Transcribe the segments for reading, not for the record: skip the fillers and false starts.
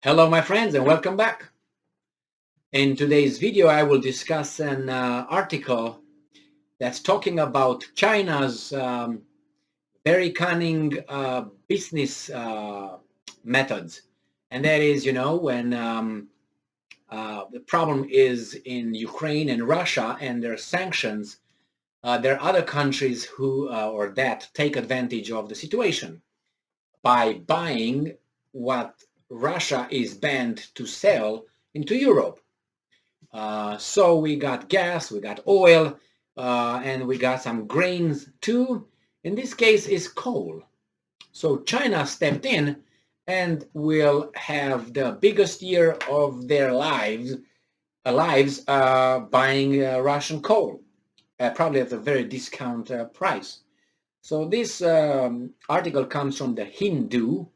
Hello, my friends, and welcome back. In today's video, I will discuss an article that's talking about China's very cunning business methods. And that is, when the problem is in Ukraine and Russia and their sanctions, there are other countries who or that take advantage of the situation by buying what Russia is banned to sell into Europe. So we got gas, we got oil, and we got some grains too. In this case is coal. So China stepped in and will have the biggest year of their lives buying Russian coal, probably at a very discount price. So this article comes from the Hindu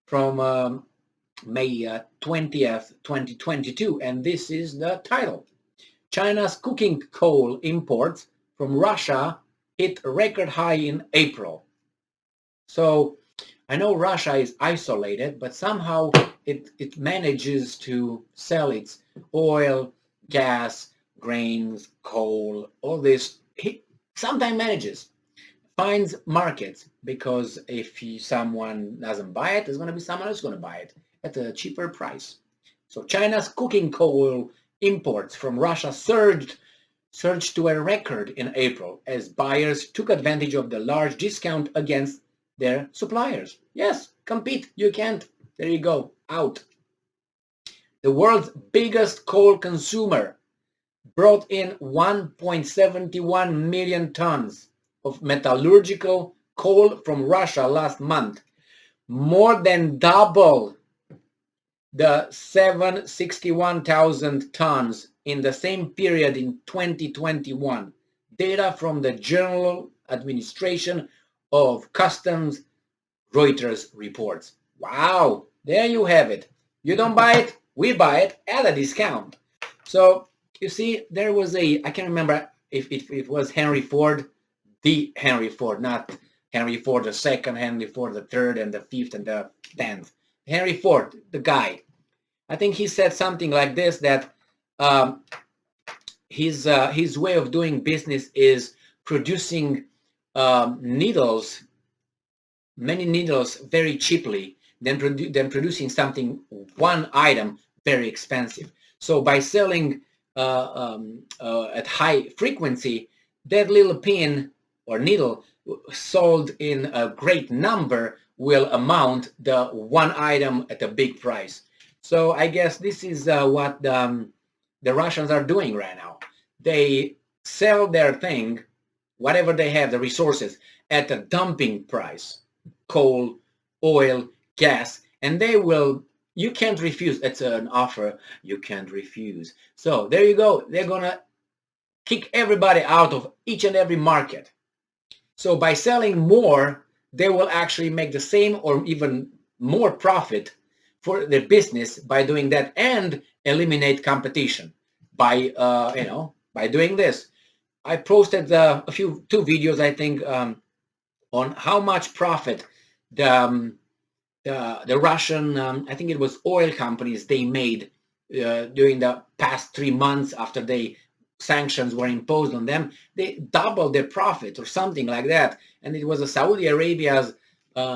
from May 20th, 2022, and this is the title. China's cooking coal imports from Russia hit a record high in April. So I know Russia is isolated, but somehow it manages to sell its oil, gas, grains, coal, all this. It sometimes manages, finds markets, because if someone doesn't buy it, there's going to be someone else going to buy it at a cheaper price. So China's cooking coal imports from Russia surged to a record in April as buyers took advantage of the large discount against their suppliers. Yes, compete. You can't. There you go. Out. The world's biggest coal consumer brought in 1.71 million tons of metallurgical coal from Russia last month, more than double the 761,000 tons in the same period in 2021. Data from the General Administration of Customs, Reuters reports. Wow, there you have it. You don't buy it, we buy it at a discount. So you see, there was I can't remember if it was Henry Ford, the Henry Ford, not Henry Ford the second, Henry Ford the third, and the fifth, and the 10th. Henry Ford, the guy. I think he said something like this, that his way of doing business is producing needles, many needles, very cheaply, then producing something, one item, very expensive. So by selling at high frequency, that little pin or needle sold in a great number will amount the one item at a big price. So I guess this is what the Russians are doing right now. They sell their thing, whatever they have, the resources, at a dumping price. Coal, oil, gas, and you can't refuse. It's an offer you can't refuse. So there you go. They're going to kick everybody out of each and every market. So by selling more, they will actually make the same or even more profit for their business by doing that, and eliminate competition by by doing this. I posted two videos, I think, on how much profit the Russian, I think it was oil companies, they made during the past 3 months after sanctions were imposed on them. They doubled their profit or something like that. And it was Saudi Arabia's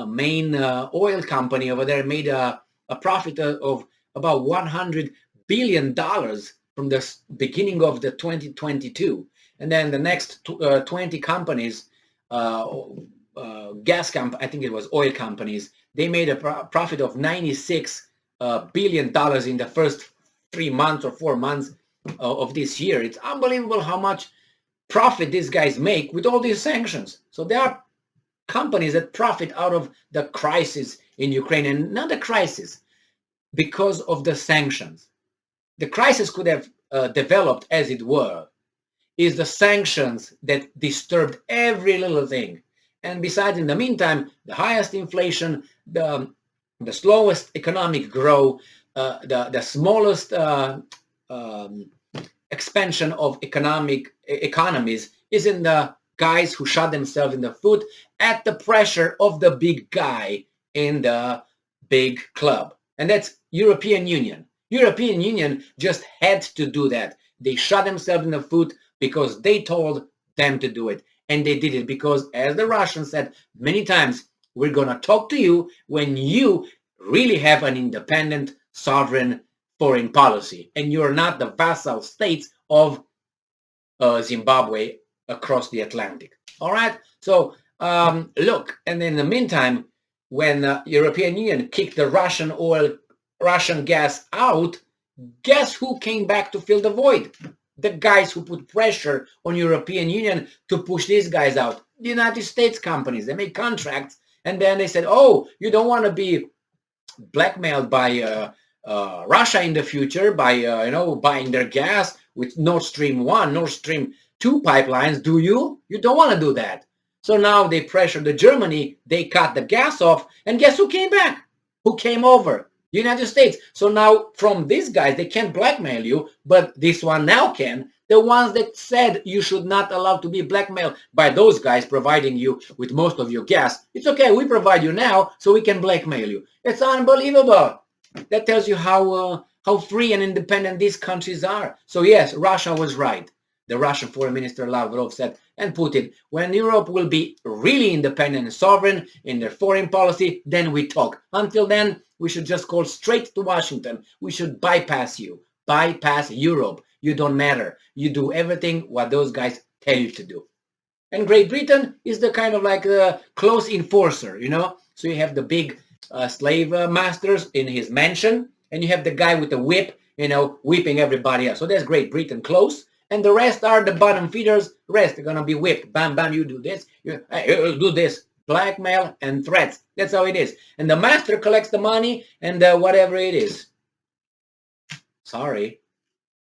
main oil company over there made a profit of about $100 billion from the beginning of the 2022. And then the next 20 companies, I think it was oil companies, they made a profit of $96 billion in the first 3 months or 4 months of this year. It's unbelievable how much profit these guys make with all these sanctions. So there are companies that profit out of the crisis in Ukraine, and not the crisis, because of the sanctions. The crisis could have developed as it were. Is the sanctions that disturbed every little thing. And besides, in the meantime, the highest inflation, the slowest economic growth, the smallest expansion of economies is in the guys who shot themselves in the foot at the pressure of the big guy in the big club. and that's European Union. European Union just had to do that. They shot themselves in the foot because they told them to do it. And they did it because, as the Russians said many times, we're going to talk to you when you really have an independent, sovereign foreign policy. And you're not the vassal states of Zimbabwe across the Atlantic. All right? So, look, and in the meantime, when the European Union kicked the Russian oil, Russian gas out, guess who came back to fill the void? The guys who put pressure on European Union to push these guys out. The United States companies, they make contracts, and then they said, oh, you don't want to be blackmailed by Russia in the future by buying their gas with Nord Stream 1, Nord Stream 2 pipelines, do you? You don't want to do that. So now they pressured the Germany, they cut the gas off, and guess who came back? Who came over? The United States. So now from these guys, they can't blackmail you, but this one now can. The ones that said you should not allow to be blackmailed by those guys providing you with most of your gas. It's okay, we provide you now so we can blackmail you. It's unbelievable. That tells you how free and independent these countries are. So yes, Russia was right. The Russian Foreign Minister Lavrov said, and Putin, when Europe will be really independent and sovereign in their foreign policy, then we talk. Until then, we should just call straight to Washington. We should bypass you. Bypass Europe. You don't matter. You do everything what those guys tell you to do. And Great Britain is the kind of like a close enforcer, you know. So you have the big slave masters in his mansion, and you have the guy with the whip, you know, whipping everybody else. So there's Great Britain close. And the rest are the bottom feeders. Rest are going to be whipped. Bam, bam, you do this. You do this. Blackmail and threats. That's how it is. And the master collects the money and whatever it is. Sorry.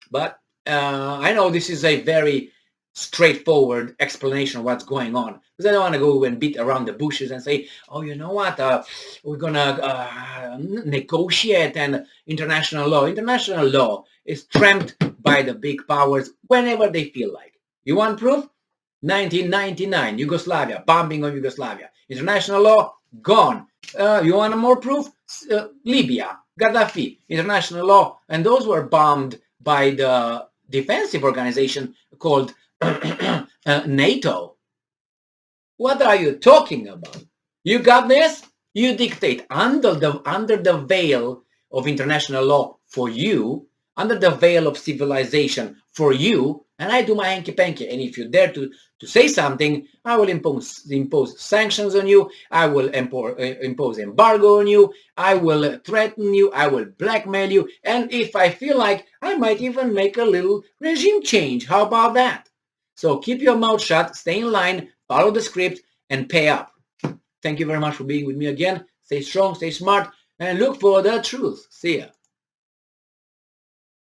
But I know this is a very straightforward explanation of what's going on. Because I don't want to go and beat around the bushes and say, oh, you know what? We're going to negotiate and international law. International law is trumped by the big powers whenever they feel like. You want proof? 1999, Yugoslavia, bombing of Yugoslavia. International law, gone. You want more proof? Libya, Gaddafi, international law. And those were bombed by the defensive organization called NATO. What are you talking about? You got this? You dictate under the veil of international law for you, under the veil of civilization for you, and I do my hanky-panky. And if you dare to say something, I will impose sanctions on you. I will impose embargo on you. I will threaten you. I will blackmail you. And if I feel like, I might even make a little regime change. How about that? So keep your mouth shut, stay in line, follow the script, and pay up. Thank you very much for being with me again. Stay strong, stay smart, and look for the truth. See ya.